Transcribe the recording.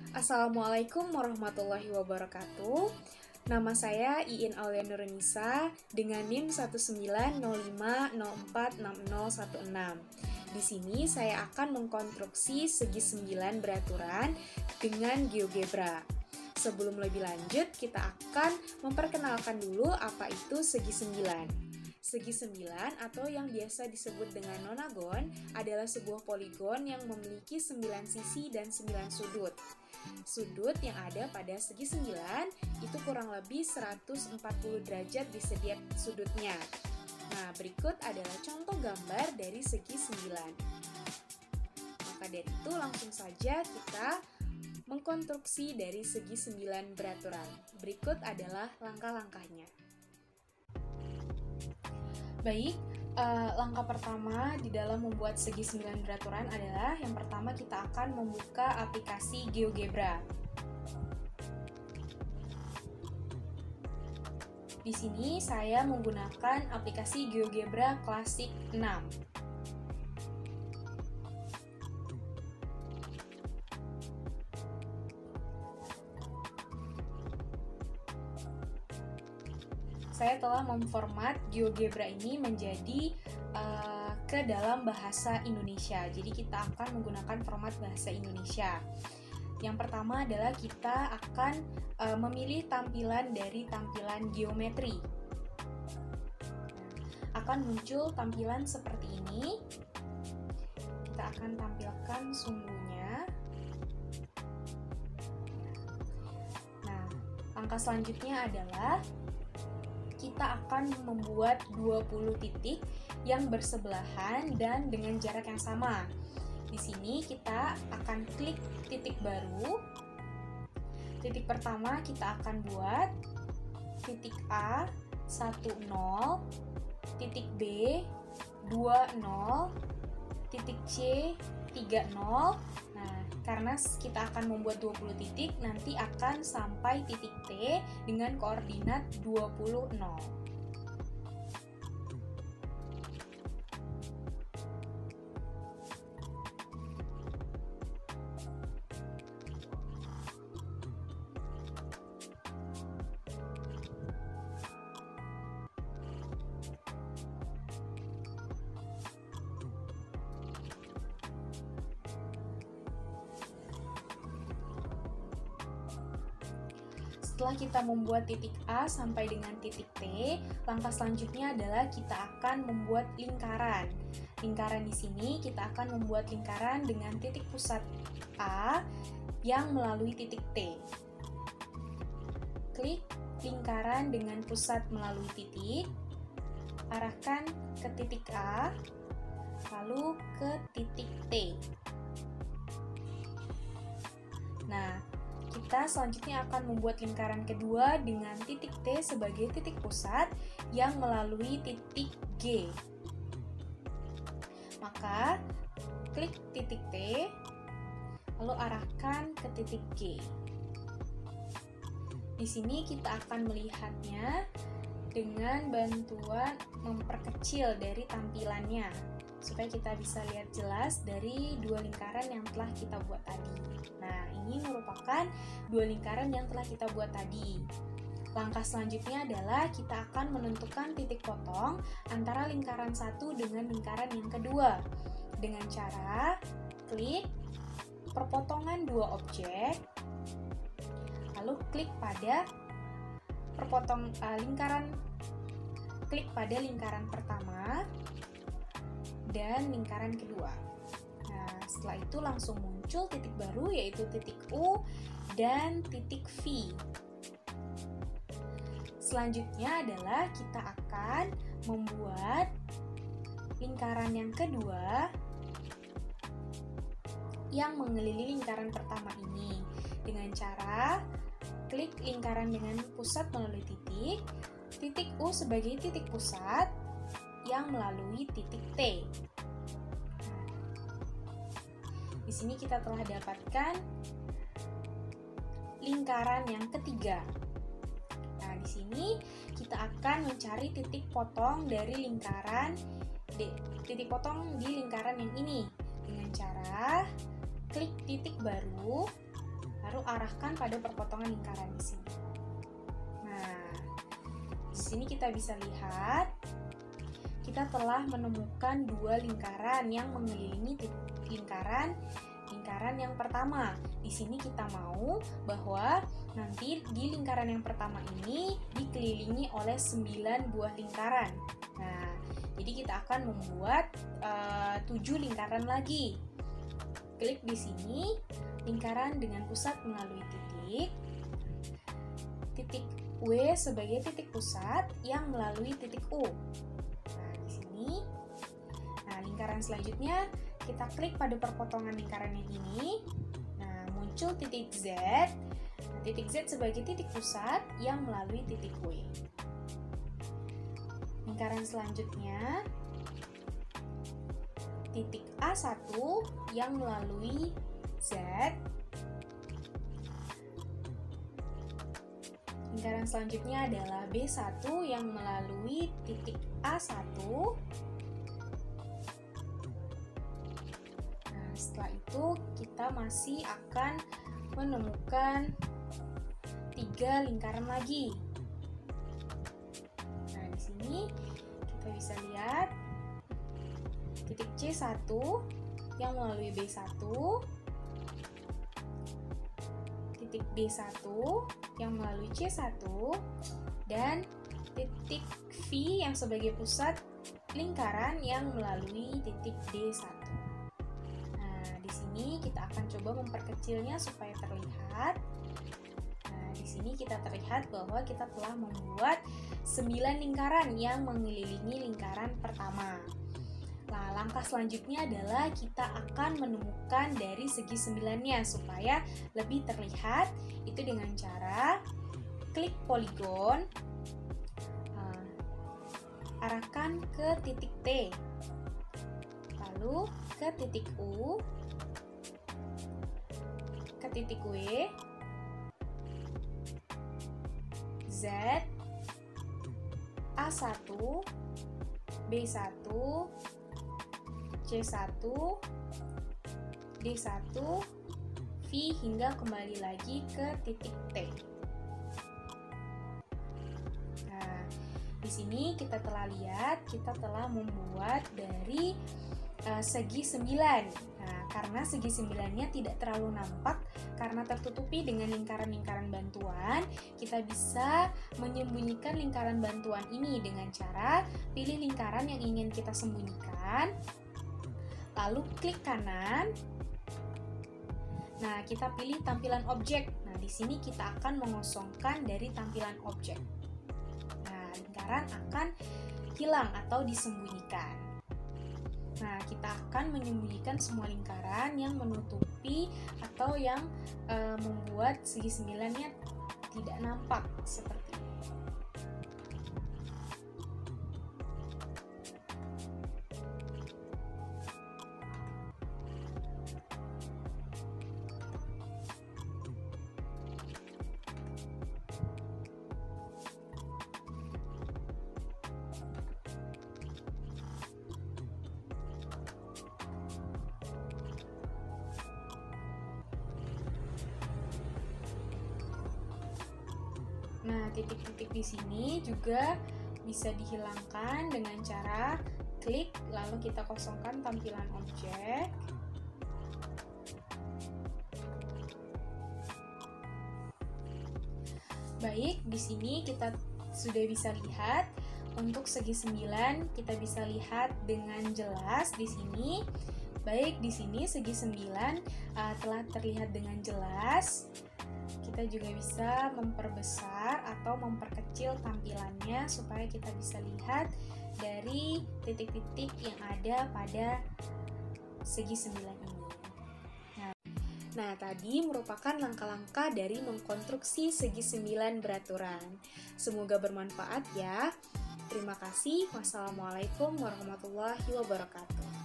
Assalamualaikum warahmatullahi wabarakatuh. Nama saya Iin Aulia Nurunisa dengan NIM 19050460016. Di sini saya akan mengkonstruksi segi 9 beraturan dengan GeoGebra. Sebelum lebih lanjut, kita akan memperkenalkan dulu apa itu segi 9. Segi 9 atau yang biasa disebut dengan nonagon adalah sebuah poligon yang memiliki 9 sisi dan 9 sudut. Sudut yang ada pada segi 9 itu kurang lebih 140 derajat di setiap sudutnya. Nah, berikut adalah contoh gambar dari segi 9. Maka dari itu langsung saja kita mengkonstruksi dari segi 9 beraturan. Berikut adalah langkah-langkahnya. Baik, langkah pertama di dalam membuat segi 9 beraturan adalah yang pertama kita akan membuka aplikasi GeoGebra. Di sini saya menggunakan aplikasi GeoGebra Classic 6. Saya telah memformat GeoGebra ini menjadi ke dalam bahasa Indonesia. Jadi kita akan menggunakan format bahasa Indonesia. Yang pertama adalah kita akan memilih tampilan dari tampilan geometri. Akan muncul tampilan seperti ini. Kita akan tampilkan sumbunya. Nah, langkah selanjutnya adalah kita akan membuat 20 titik yang bersebelahan dan dengan jarak yang sama. Di sini kita akan klik titik baru. Titik pertama kita akan buat titik A 10, titik B 20, titik C 30. Nah, karena kita akan membuat 20 titik, nanti akan sampai titik T dengan koordinat 20, 0. Setelah kita membuat titik A sampai dengan titik T, langkah selanjutnya adalah kita akan membuat lingkaran. Lingkaran di sini kita akan membuat lingkaran dengan titik pusat A yang melalui titik T. Klik lingkaran dengan pusat melalui titik, arahkan ke titik A, lalu ke titik T. Nah, kita selanjutnya akan membuat lingkaran kedua dengan titik T sebagai titik pusat yang melalui titik G. Maka, klik titik T, lalu arahkan ke titik G. Di sini kita akan melihatnya dengan bantuan memperkecil dari tampilannya, supaya kita bisa lihat jelas dari dua lingkaran yang telah kita buat tadi. Nah, ini merupakan dua lingkaran yang telah kita buat tadi. Langkah selanjutnya adalah kita akan menentukan titik potong antara lingkaran satu dengan lingkaran yang kedua dengan cara klik perpotongan dua objek, lalu klik pada klik pada lingkaran pertama dan lingkaran kedua. Nah, setelah itu langsung muncul titik baru yaitu titik U dan titik V. Selanjutnya adalah kita akan membuat lingkaran yang kedua yang mengelilingi lingkaran pertama ini dengan cara klik lingkaran dengan pusat melalui titik U sebagai titik pusat yang melalui titik T. Di sini kita telah dapatkan lingkaran yang ketiga. Nah, di sini kita akan mencari titik potong dari lingkaran titik potong di lingkaran yang ini dengan cara klik titik baru, Lalu arahkan pada perpotongan lingkaran di sini. Nah, di sini kita bisa lihat kita telah menemukan dua lingkaran yang mengelilingi lingkaran yang pertama. Di sini kita mau bahwa nanti di lingkaran yang pertama ini dikelilingi oleh 9 buah lingkaran. Nah, jadi kita akan membuat 7 lingkaran lagi. Klik di sini, lingkaran dengan pusat melalui titik W sebagai titik pusat yang melalui titik U. Nah, di sini. Nah, lingkaran selanjutnya kita klik pada perpotongan lingkaran yang ini. Nah, muncul titik Z. Nah, titik Z sebagai titik pusat yang melalui titik W. Lingkaran selanjutnya titik A1 yang melalui Z. Lingkaran selanjutnya adalah B1 yang melalui titik A1. Nah, setelah itu kita masih akan menemukan 3 lingkaran lagi. Nah, di sini kita bisa lihat titik C1 yang melalui B1, titik D1 yang melalui C1, dan titik V yang sebagai pusat lingkaran yang melalui titik D1. Nah, di sini kita akan coba memperkecilnya supaya terlihat. Nah, di sini kita terlihat bahwa kita telah membuat 9 lingkaran yang mengelilingi lingkaran pertama. Nah, langkah selanjutnya adalah kita akan menemukan dari segi 9-nya supaya lebih terlihat. Itu dengan cara klik poligon, arahkan ke titik T, lalu ke titik U, ke titik W, Z, A1, B1, C1, D1, V hingga kembali lagi ke titik T. Nah, di sini kita telah lihat kita telah membuat dari segi 9. Nah, karena segi 9-nya tidak terlalu nampak karena tertutupi dengan lingkaran-lingkaran bantuan, kita bisa menyembunyikan lingkaran bantuan ini dengan cara pilih lingkaran yang ingin kita sembunyikan. Lalu klik kanan. Nah, kita pilih tampilan objek. Nah, di sini kita akan mengosongkan dari tampilan objek. Nah, lingkaran akan hilang atau disembunyikan. Nah, kita akan menyembunyikan semua lingkaran yang menutupi atau yang membuat segi 9-nya tidak nampak seperti ini. Nah, titik-titik di sini juga bisa dihilangkan dengan cara klik, lalu kita kosongkan tampilan objek. Baik, di sini kita sudah bisa lihat untuk segi 9 kita bisa lihat dengan jelas di sini. Baik, di sini segi 9 telah terlihat dengan jelas. Kita juga bisa memperbesar atau memperkecil tampilannya supaya kita bisa lihat dari titik-titik yang ada pada segi 9 ini. Nah, tadi merupakan langkah-langkah dari mengkonstruksi segi 9 beraturan. Semoga bermanfaat ya. Terima kasih. Wassalamualaikum warahmatullahi wabarakatuh.